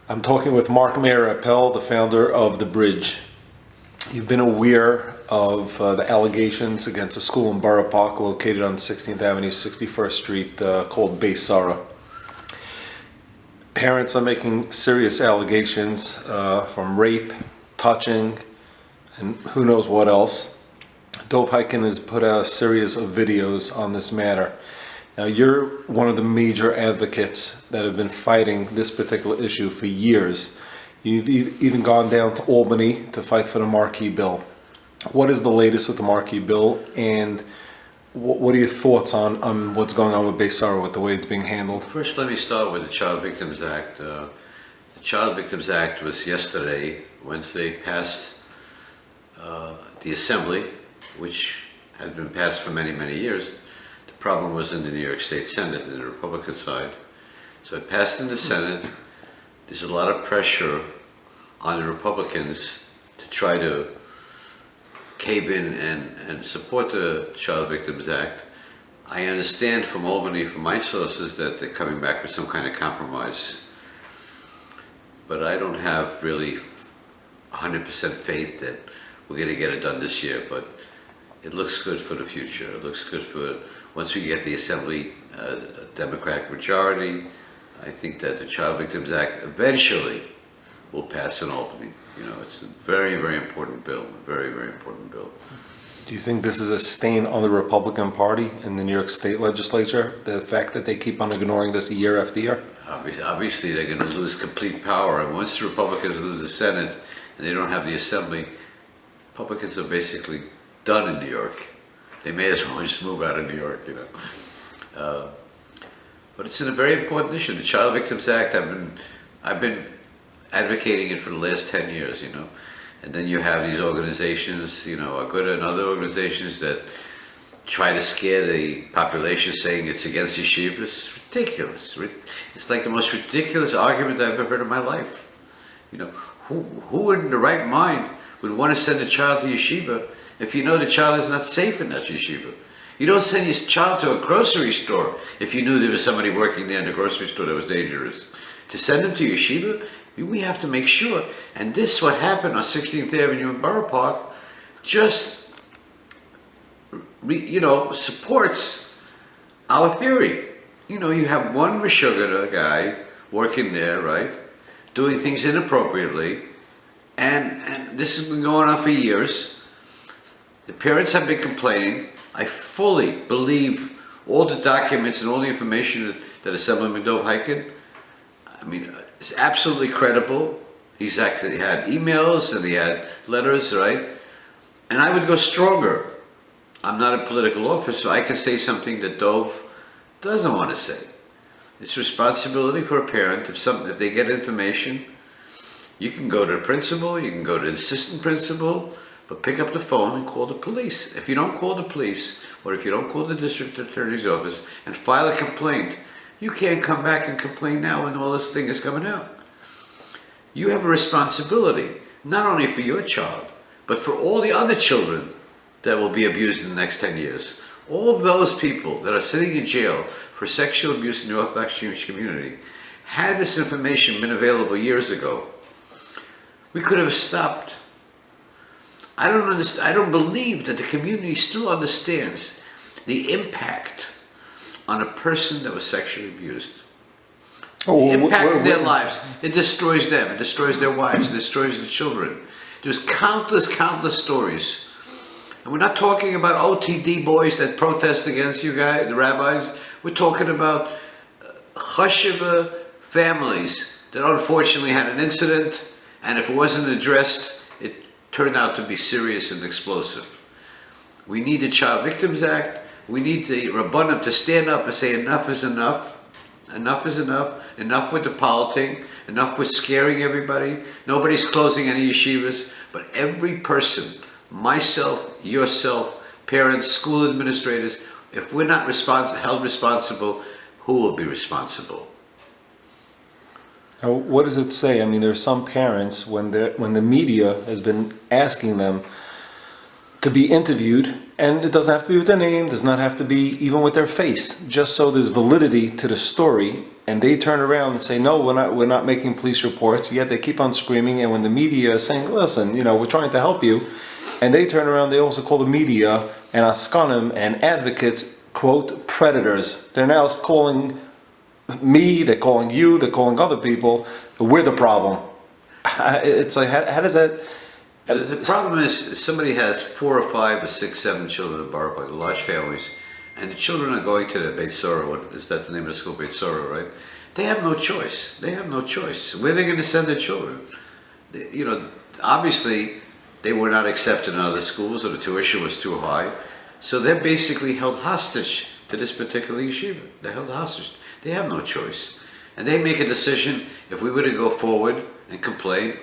I'm talking with Mark Mayer Appel, the founder of The Bridge. You've been aware of the allegations against a school in Boro Park located on 16th Avenue, 61st Street, called Boro. Parents are making serious allegations from rape, touching, and who knows what else. Dov Hikind has put out a series of videos on this matter. Now, you're one of the major advocates that have been fighting this particular issue for years. You've even gone down to Albany to fight for the Markey Bill. What is the latest with the Markey Bill, and what are your thoughts on what's going on with Boro, with the way it's being handled? First, let me start with the Child Victims Act. The Child Victims Act was yesterday, Wednesday, passed the Assembly, which has been passed for many, many years. The problem was in the New York State Senate, in the Republican side. So it passed in the Senate. There's a lot of pressure on the Republicans to try to cave in and support the Child Victims Act. I understand from Albany, from my sources, that they're coming back with some kind of compromise. But I don't have really 100% faith that we're going to get it done this year, but it looks good for the future. It looks good for, once we get the Assembly Democratic majority, I think that the Child Victims Act eventually will pass in Albany. You know, it's a very, very important bill, very, very important bill. Do you think this is a stain on the Republican Party in the New York State Legislature, the fact that they keep on ignoring this year after year? Obviously, they're going to lose complete power, and once the Republicans lose the Senate and they don't have the Assembly, Republicans are basically done in New York. They may as well just move out of New York, you know. But it's a very important issue. The Child Victims Act, I've been advocating it for the last 10 years, you know. And then you have these organizations, you know, Aguda and other organizations that try to scare the population, saying it's against yeshiva. It's ridiculous. It's like the most ridiculous argument I've ever heard in my life. You know, who in the right mind would want to send a child to yeshiva if you know the child is not safe in that yeshiva? You don't send your child to a grocery store if you knew there was somebody working there in the grocery store that was dangerous. To send them to yeshiva, we have to make sure. And this, what happened on 16th Avenue in Boro Park, just, you know, supports our theory. You know, you have one Meshuggah guy working there, right, doing things inappropriately, and this has been going on for years. The parents have been complaining. I fully believe all the documents and all the information that Assemblyman Dov Hikind, I mean, it's absolutely credible. He's actually had emails and he had letters, right? And I would go stronger. I'm not a political officer. I can say something that Dov doesn't want to say. It's responsibility for a parent. If they get information, you can go to the principal, you can go to the assistant principal, but pick up the phone and call the police. If you don't call the police, or if you don't call the district attorney's office and file a complaint, you can't come back and complain now when all this thing is coming out. You have a responsibility, not only for your child, but for all the other children that will be abused in the next 10 years. All of those people that are sitting in jail for sexual abuse in the Orthodox Jewish community, had this information been available years ago, we could have stopped. I don't believe that the community still understands the impact on a person that was sexually abused. The impact on their lives. It destroys them, it destroys their wives, it destroys the children. There's countless stories. And we're not talking about OTD boys that protest against you guys, the rabbis. We're talking about chashiva families that unfortunately had an incident, and if it wasn't addressed, it turned out to be serious and explosive. We need the Child Victims Act. We need the Rabbanim to stand up and say enough is enough. Enough is enough. Enough with the politic. Enough with scaring everybody. Nobody's closing any yeshivas. But every person, myself, yourself, parents, school administrators, if we're not held responsible, who will be responsible? Now, what does it say? I mean, there's some parents, when the media has been asking them to be interviewed And it doesn't have to be with their name, does not have to be even with their face, just so there's validity to the story. And they turn around and say, no, we're not making police reports, yet they keep on screaming. And when the media is saying, listen, we're trying to help you, and they turn around, they also call the media and askanim and advocates, quote, predators. They're now calling me, they're calling you, they're calling other people, we're the problem. It's like, how does that... The problem is somebody has 4 or 5 or 6, 7 children in Boro, large families, and the children are going to the Beit Sora. What is that the name of the school? Beit Sora, right? They have no choice. They have no choice. Where are they going to send their children? Obviously, they were not accepted in other schools, or the tuition was too high. So they're basically held hostage to this particular yeshiva. They're held hostage. They have no choice. And they make a decision, if we were to go forward and complain,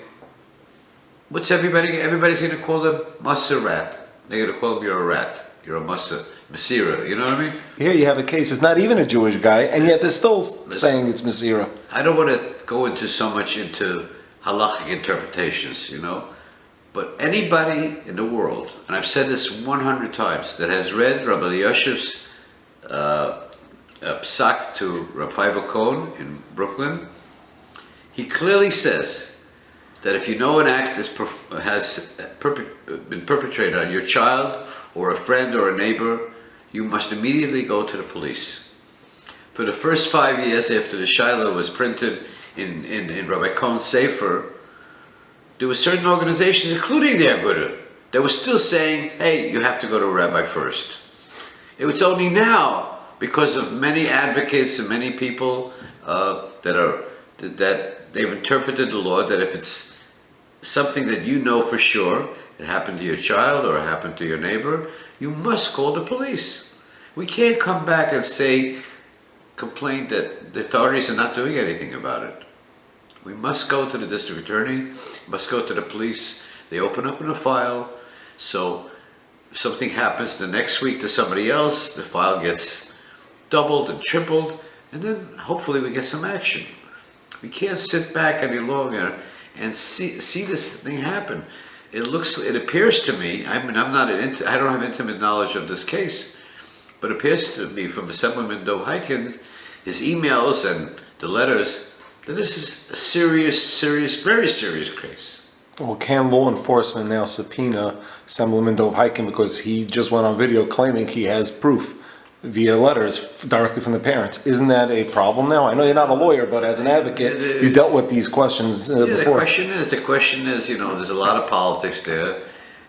everybody's going to call them Masa rat. They're going to call them, you're a rat. You're a Masa, Masira, you know what I mean? Here you have a case, it's not even a Jewish guy, and yet they're still saying it's Masira. I don't want to go into so much into halachic interpretations, but anybody in the world, and I've said this 100 times, that has read Rabbi Yashiv's psak to Rabbi Feivel Cohen in Brooklyn, he clearly says that if you know an act has been perpetrated on your child or a friend or a neighbor, you must immediately go to the police. For the first 5 years after the Shiloh was printed in Rabbi Cohen's Sefer, there were certain organizations, including the Aguda, that were still saying, hey, you have to go to a rabbi first. It was only now, because of many advocates and many people that they've interpreted the law, that if it's something that you know for sure, it happened to your child or it happened to your neighbor, you must call the police. We can't come back and complain that the authorities are not doing anything about it. We must go to the district attorney, must go to the police. They open up in a file, so if something happens the next week to somebody else, the file gets doubled and tripled, and then hopefully we get some action. We can't sit back any longer and see this thing happen. It appears to me, I don't have intimate knowledge of this case, but it appears to me from Assemblyman Dov Heiken, his emails and the letters, that this is a serious, very serious case. Well, can law enforcement now subpoena Assemblyman Dov Heiken because he just went on video claiming he has proof via letters directly from the parents? Isn't that a problem now? I know you're not a lawyer, but as an advocate, you dealt with these questions before. The question is, there's a lot of politics there.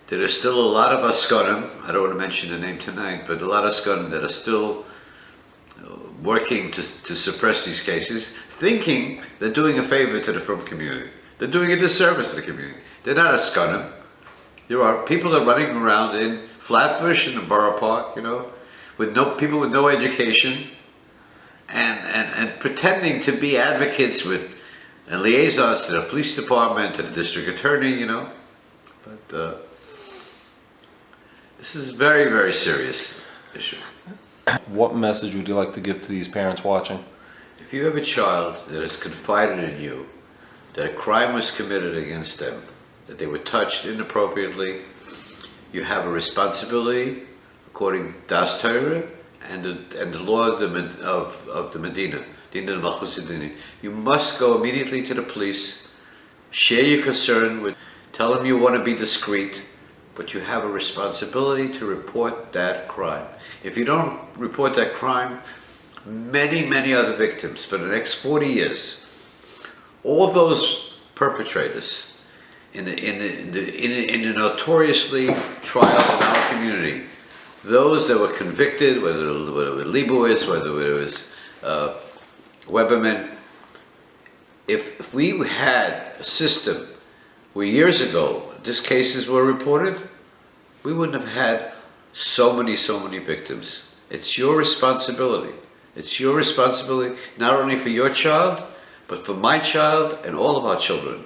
There's still a lot of Askanim, I don't want to mention the name tonight, but a lot of Askanim that are still working to suppress these cases, thinking they're doing a favor to the frum community. They're doing a disservice to the community. They're not Askanim. There are people that are running around in Flatbush in the Borough Park, with people with no education, and pretending to be advocates and liaisons to the police department, to the district attorney, But this is a very, very serious issue. What message would you like to give to these parents watching? If you have a child that has confided in you that a crime was committed against them, that they were touched inappropriately, you have a responsibility according to Das Torah and the law of the Medina. You must go immediately to the police, share your concern tell them you want to be discreet, but you have a responsibility to report that crime. If you don't report that crime, many other victims for the next 40 years, all those perpetrators in the notoriously trials in our community, those that were convicted, whether it was Leibowitz, whether it was Weberman, if we had a system where years ago these cases were reported, we wouldn't have had so many victims. It's your responsibility. It's your responsibility not only for your child, but for my child and all of our children.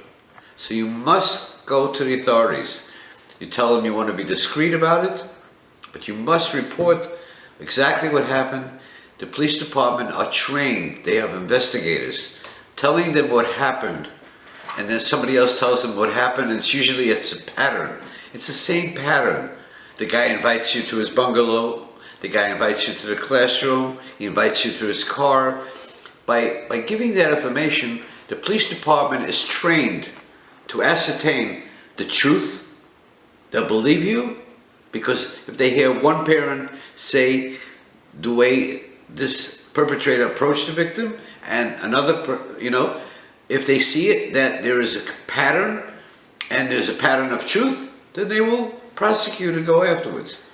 So you must go to the authorities. You tell them you want to be discreet about it, but you must report exactly what happened. The police department are trained. They have investigators telling them what happened, and then somebody else tells them what happened, and it's a pattern. It's the same pattern. The guy invites you to his bungalow. The guy invites you to the classroom. He invites you to his car. By giving that information, the police department is trained to ascertain the truth. They'll believe you, because if they hear one parent say the way this perpetrator approached the victim, and another, if they see it, that there is a pattern, and there's a pattern of truth, then they will prosecute and go afterwards.